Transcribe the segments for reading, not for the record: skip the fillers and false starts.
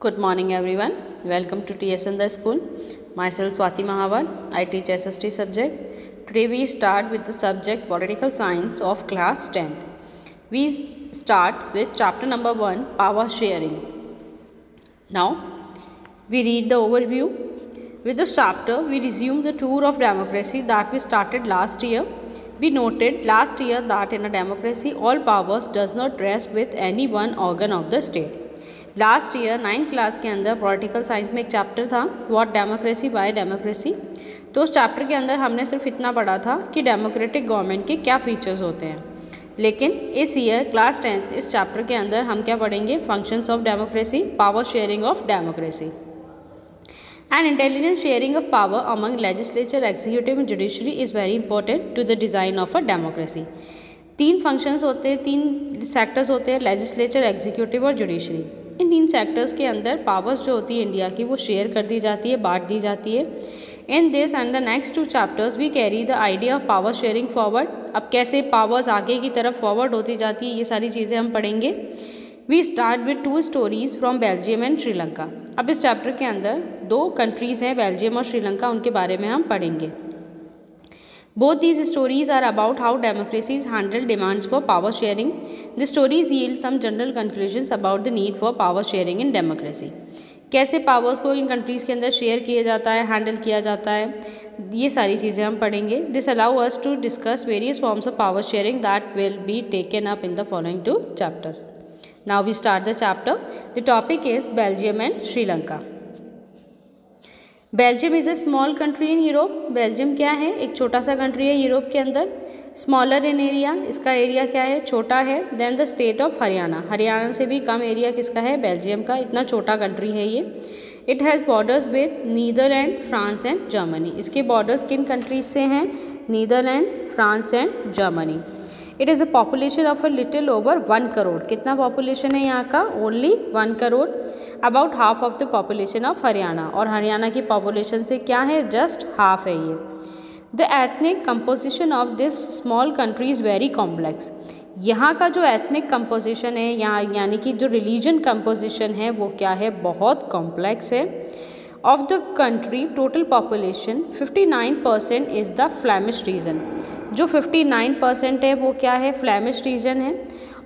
Good morning everyone. Welcome to TS in the school. Myself Swati Mahavar. I teach SST subject. Today we start with the subject Political Science of class 10th. We start with chapter number 1, Power Sharing. Now we read the overview. With this chapter we resume the tour of democracy that we started last year. We noted last year that in a democracy all powers does not rest with any one organ of the state. Last year 9th class के अंदर political science में एक chapter था what democracy bye democracy. तो उस chapter के अंदर हमने सिर्फ इतना पढ़ा था कि डेमोक्रेटिक गवर्नमेंट के क्या फीचर्स होते हैं। लेकिन इस ईयर क्लास 10th इस चैप्टर के अंदर हम क्या पढ़ेंगे, functions of democracy, power sharing of democracy and intelligent sharing of power among legislature, executive and judiciary is very important to the design of a democracy. 3 functions होते हैं, 3 sectors होते हैं, लेजिस्लेचर, एग्जीक्यूटिव और जुडिशरी। इन 3 sectors के अंदर powers जो होती है इंडिया की वो शेयर कर दी जाती है, बांट दी जाती है। In this and the next 2 chapters we carry the idea of power sharing forward. अब कैसे पावर्स आगे की तरफ फॉरवर्ड होती जाती है ये सारी चीज़ें हम पढ़ेंगे। We start with 2 stories from Belgium and Sri Lanka. अब इस चैप्टर के अंदर 2 कंट्रीज़ हैं, बेल्जियम और श्रीलंका, उनके बारे में हम पढ़ेंगे। Both these stories are about how democracies handle demands for power sharing. The stories yield some general conclusions about the need for power sharing in democracy. कैसे पावर्स को इन कंट्रीज़ के अंदर शेयर किया जाता है, हैंडल किया जाता है, ये सारी चीज़ें हम पढ़ेंगे। This allow us to discuss various forms of power sharing that will be taken up in the following 2 chapters. Now we start the chapter. The topic is Belgium and Sri Belgium is a small country in Europe. Belgium क्या है, एक छोटा सा country है Europe के अंदर। Smaller in area, इसका area क्या है, छोटा है। Then the state of Haryana, Haryana से भी कम एरिया किसका है, बेल्जियम का। इतना छोटा कंट्री है ये। It has borders with Netherlands, France and Germany. इसके बॉर्डर्स किन कंट्रीज से हैं, Netherlands, France and Germany. It is a population of a little over 1 crore. कितना पॉपुलेशन है यहाँ का, only 1 crore. About half of the population of Haryana, और हरियाणा की पॉपुलेशन से क्या है, जस्ट हाफ है ये। The ethnic composition of this small country is very complex. यहाँ का जो एथनिक कंपोजिशन है, यहाँ यानी कि जो रिलीजन कंपोजिशन है वो क्या है, बहुत कॉम्प्लेक्स है। Of the country total population 59% is the Flemish region. जो 59% है वो क्या है, फ्लैमिश रीजन है।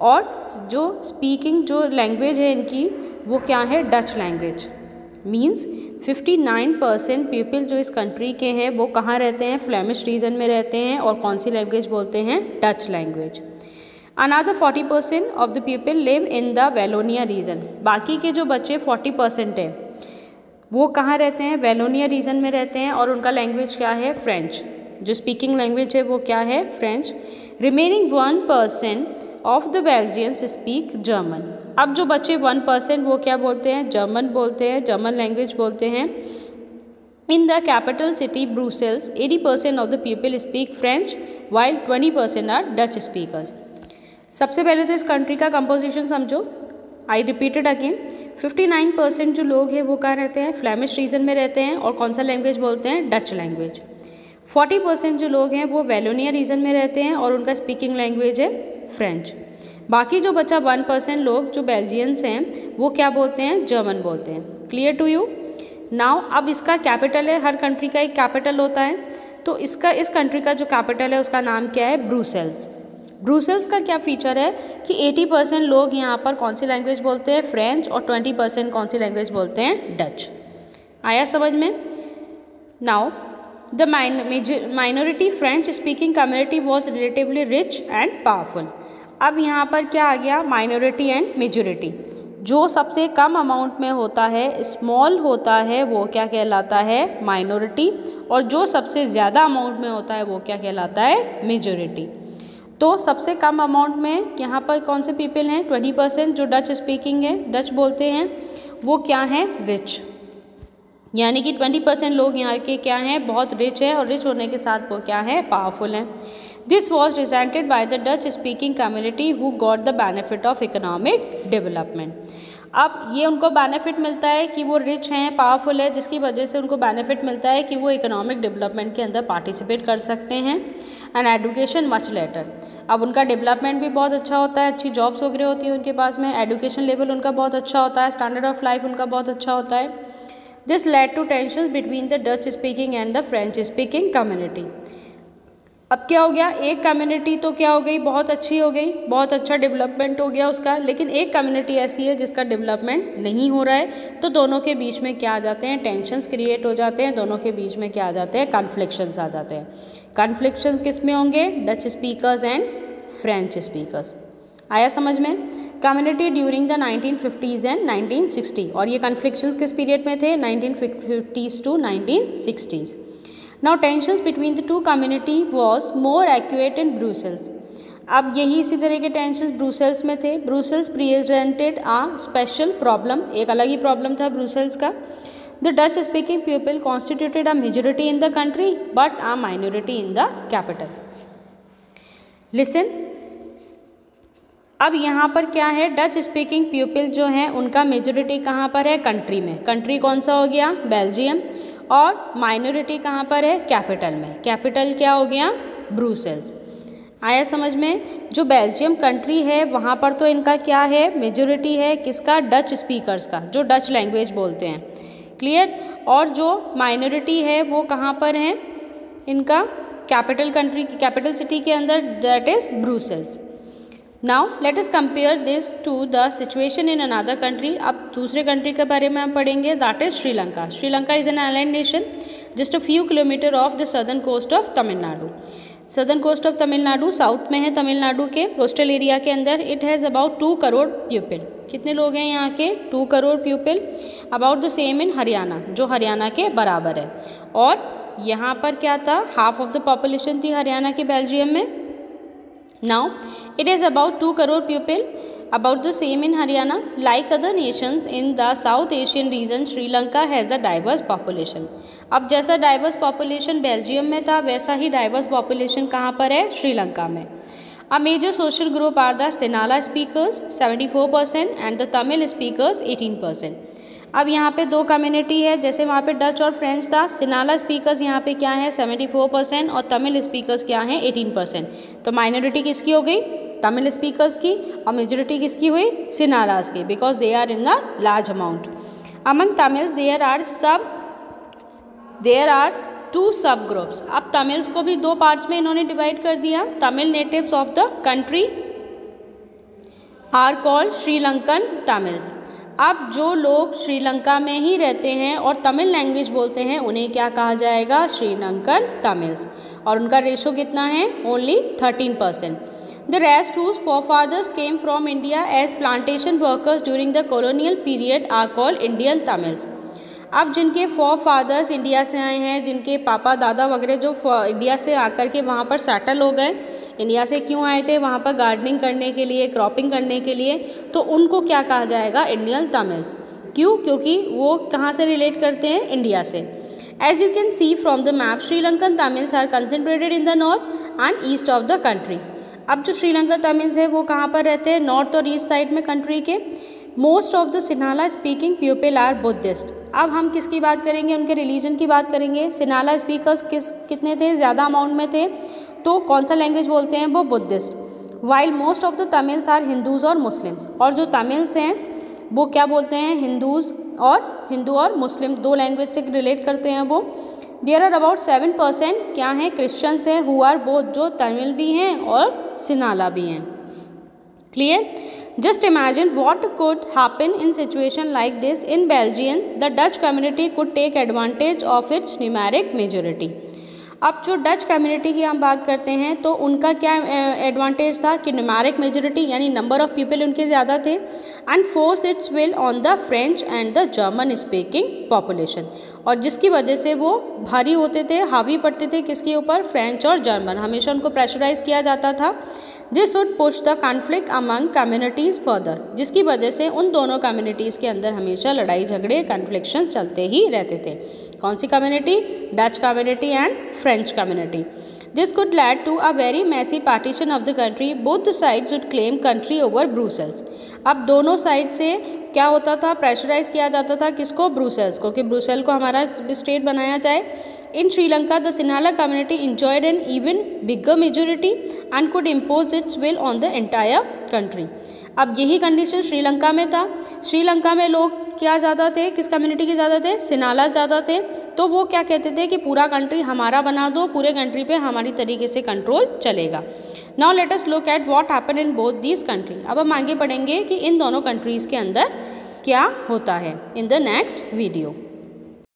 और जो स्पीकिंग जो लैंग्वेज है इनकी वो क्या है, डच लैंग्वेज। मींस 59% पीपल जो इस कंट्री के हैं वो कहाँ रहते हैं, फ्लैमिश रीजन में रहते हैं, और कौन सी लैंग्वेज बोलते हैं, Dutch language. Another 40% of the people live in the Wallonia region. बाकी के जो बच्चे 40% है वो कहाँ रहते हैं, वेलोनिया रीजन में रहते हैं, और उनका लैंग्वेज क्या है, फ्रेंच। जो स्पीकिंग लैंग्वेज है वो क्या है, French. Remaining 1% of the Belgians speak German. अब जो बचे 1% वो क्या बोलते हैं, जर्मन बोलते हैं, जर्मन लैंग्वेज बोलते हैं। In the capital city Brussels 80% of the people speak French while 20% are Dutch speakers. सबसे पहले तो इस कंट्री का कंपोजिशन समझो। आई रिपीटेड अगेन, 59% जो लोग हैं वो कहाँ रहते हैं, फ्लैमिश रीजन में रहते हैं, और कौन सा लैंग्वेज बोलते हैं, डच लैंग्वेज। 40% जो लोग हैं वो वेलोनिया रीजन में रहते हैं, और उनका स्पीकिंग लैंग्वेज है फ्रेंच। बाकी जो बचा 1% लोग जो बेल्जियंस हैं वो क्या बोलते हैं, जर्मन बोलते हैं। Clear to you now. अब इसका कैपिटल है, हर कंट्री का एक कैपिटल होता है, तो इसका इस कंट्री का जो कैपिटल है उसका नाम क्या है, ब्रुसेल्स। ब्रुसेल्स का क्या फीचर है कि 80% लोग यहाँ पर कौन सी लैंग्वेज बोलते हैं, फ्रेंच, और 20% कौन सी लैंग्वेज बोलते हैं, डच। आया समझ में। Now the minority French speaking community was relatively rich and powerful. अब यहाँ पर क्या आ गया, माइनॉरिटी एंड मेजॉरिटी। जो सबसे कम अमाउंट में होता है, स्मॉल होता है, वो क्या कहलाता है, माइनॉरिटी, और जो सबसे ज़्यादा अमाउंट में होता है वो क्या कहलाता है, मेजॉरिटी। तो सबसे कम अमाउंट में यहाँ पर कौन से पीपल हैं, 20% जो डच स्पीकिंग है, डच बोलते हैं, वो क्या हैं, रिच। यानी कि 20% लोग यहाँ के क्या हैं, बहुत रिच हैं, और रिच होने के साथ वो क्या है, पावरफुल हैं। This was resented by the Dutch speaking community who got the benefit of economic development. अब ये उनको बेनिफिट मिलता है कि वो रिच हैं, पावरफुल है, जिसकी वजह से उनको बेनिफिट मिलता है कि वो इकोनॉमिक डेवलपमेंट के अंदर पार्टिसिपेट कर सकते हैं। एंड एजुकेशन मच लेटर, अब उनका डेवलपमेंट भी बहुत अच्छा होता है, अच्छी जॉब्स वगैरह होती है उनके पास में, एजुकेशन लेवल उनका बहुत अच्छा होता है, स्टैंडर्ड ऑफ लाइफ उनका बहुत अच्छा होता है। This led to tensions between the Dutch speaking and the French speaking community. अब क्या हो गया, एक कम्युनिटी तो क्या हो गई, बहुत अच्छी हो गई, बहुत अच्छा डेवलपमेंट हो गया उसका, लेकिन एक कम्युनिटी ऐसी है जिसका डेवलपमेंट नहीं हो रहा है, तो दोनों के बीच में क्या आ जाते हैं, टेंशन्स क्रिएट हो जाते हैं, दोनों के बीच में क्या आ जाते हैं, कन्फ्लिक्शंस आ जाते हैं। कन्फ्लिक्शंस किस में होंगे, Dutch speakers and French speakers. आया समझ में। Community during the 1950s and 1960, और ये कन्फ्लिक्शंस किस पीरियड में थे, 1950s to 1960s। Now tensions between the two community was more acute in Brussels. अब यही इसी तरह के टेंशंस ब्रूसेल्स में थे। ब्रूसेल्स प्रेजेंटेड आ स्पेशल प्रॉब्लम, एक अलग ही प्रॉब्लम था ब्रूसेल्स का। The Dutch speaking people constituted a majority in the country but a minority in the capital. Listen, अब यहाँ पर क्या है, डच स्पीकिंग पीपल जो हैं उनका मेजोरिटी कहाँ पर है, कंट्री में। कंट्री कौन सा हो गया, बेल्जियम, और माइनॉरिटी कहाँ पर है, कैपिटल में। कैपिटल क्या हो गया, ब्रूसेल्स। आया समझ में। जो बेल्जियम कंट्री है वहाँ पर तो इनका क्या है, मेजोरिटी है किसका, डच स्पीकर्स का, जो डच लैंग्वेज बोलते हैं। क्लियर। और जो माइनॉरिटी है वो कहाँ पर है, इनका कैपिटल कंट्री की कैपिटल सिटी के अंदर, that is Brussels. Now let us compare this to the situation in another country. अब दूसरे कंट्री के बारे में हम पढ़ेंगे, that is Sri Lanka. Sri Lanka is an island nation just a few kilometre off the southern coast of Tamil Nadu. Southern coast of Tamil Nadu south में है, तमिलनाडु के कोस्टल एरिया के अंदर। It has about 2 crore people. कितने लोग हैं यहाँ के, 2 crore people. About the same in Haryana, जो हरियाणा के बराबर है। और यहाँ पर क्या था, हाफ ऑफ द पॉपुलेशन थी हरियाणा की बेल्जियम में। Now it is about 2 crore people, about the same in Haryana. Like other nations in the South Asian region, Sri Lanka has a diverse population. अब जैसा diverse population बेल्जियम में था वैसा ही diverse population कहाँ पर है, श्रीलंका में। A major social group are the Sinhala speakers 74% and the Tamil speakers 18%. अब यहाँ पे 2 कम्युनिटी है, जैसे वहाँ पे डच और फ्रेंच था। सिनाला स्पीकर्स यहाँ पे क्या है, 74% और तमिल स्पीकर्स क्या हैं, 18%। तो माइनॉरिटी किसकी हो गई, तमिल स्पीकर्स की, और मेजोरिटी किसकी हुई, सिनालास की, because they are in the large amount. Among Tamils there are 2 sub groups. अब तमिल्स को भी 2 पार्ट्स में इन्होंने डिवाइड कर दिया। Tamil natives of the country are called Sri Lankan Tamils. अब जो लोग श्रीलंका में ही रहते हैं और तमिल लैंग्वेज बोलते हैं उन्हें क्या कहा जाएगा, श्रीलंकन तमिल्स। और उनका रेशो कितना है, only 13%। The rest whose forefathers came from India as plantation workers during the colonial period are called Indian Tamils. अब जिनके फोरफादर्स इंडिया से आए हैं, जिनके पापा दादा वगैरह जो इंडिया से आकर के वहाँ पर सेटल हो गए, इंडिया से क्यों आए थे, वहाँ पर गार्डनिंग करने के लिए, क्रॉपिंग करने के लिए, तो उनको क्या कहा जाएगा, इंडियन तमिल्स। क्यों, क्योंकि वो कहाँ से रिलेट करते हैं, इंडिया से। As you can see from the map, Sri Lankan Tamils are concentrated in the north and east of the country. अब जो श्रीलंकन तमिल्स है वो कहाँ पर रहते हैं, नॉर्थ और ईस्ट साइड में कंट्री के। Most of the Sinhala speaking people are Buddhist. अब हम किसकी बात करेंगे, उनके रिलीजन की बात करेंगे। सिन्हाला स्पीकर्स कितने थे, ज़्यादा अमाउंट में थे, तो कौन सा लैंग्वेज बोलते हैं, वो Buddhist. While most of the Tamils are Hindus और मुस्लिम्स। और जो तमिल्स हैं वो क्या बोलते हैं, हिंदू और मुस्लिम 2 लैंग्वेज से रिलेट करते हैं वो। देयर आर अबाउट 7% क्या हैं, क्रिश्चियंस हैं, हु आर बोथ, जो तमिल भी हैं और सिन्हाला भी हैं। Clear. Just imagine what could happen in situation like this in Belgium. The Dutch community could take advantage of its numeric majority. अब जो डच कम्युनिटी की हम बात करते हैं तो उनका क्या एडवांटेज था कि न्यूमेरिक मेजोरिटी यानी नंबर ऑफ पीपल उनके ज़्यादा थे, and force it's will on the French and the German speaking population, और जिसकी वजह से वो भारी होते थे, हावी पड़ते थे किसके ऊपर, फ्रेंच और जर्मन, हमेशा उनको प्रेशराइज किया जाता था। This would push the conflict among communities further, जिसकी वजह से उन दोनों कम्युनिटीज़ के अंदर हमेशा लड़ाई झगड़े कन्फ्लिक्शन चलते ही रहते थे। कौन सी community, Dutch community and French community. This could lead to a very messy partition of the country, both the sides would claim country over Brussels. अब दोनों साइड से क्या होता था, प्रेशराइज किया जाता था किसको, ब्रुसेल्स को, कि ब्रुसेल को हमारा स्टेट बनाया जाए। In Sri Lanka the Sinhala community enjoyed an even bigger majority and could impose its will on the entire country. अब यही कंडीशन श्रीलंका में था। श्रीलंका में लोग क्या ज़्यादा थे, किस कम्युनिटी के ज़्यादा थे, सिन्हालास ज़्यादा थे। तो वो क्या कहते थे कि पूरा कंट्री हमारा बना दो, पूरे कंट्री पे हमारी तरीके से कंट्रोल चलेगा। Now let us look at what happen in both these country. अब हम आगे पढ़ेंगे कि इन दोनों कंट्रीज़ के अंदर क्या होता है इन द नेक्स्ट वीडियो।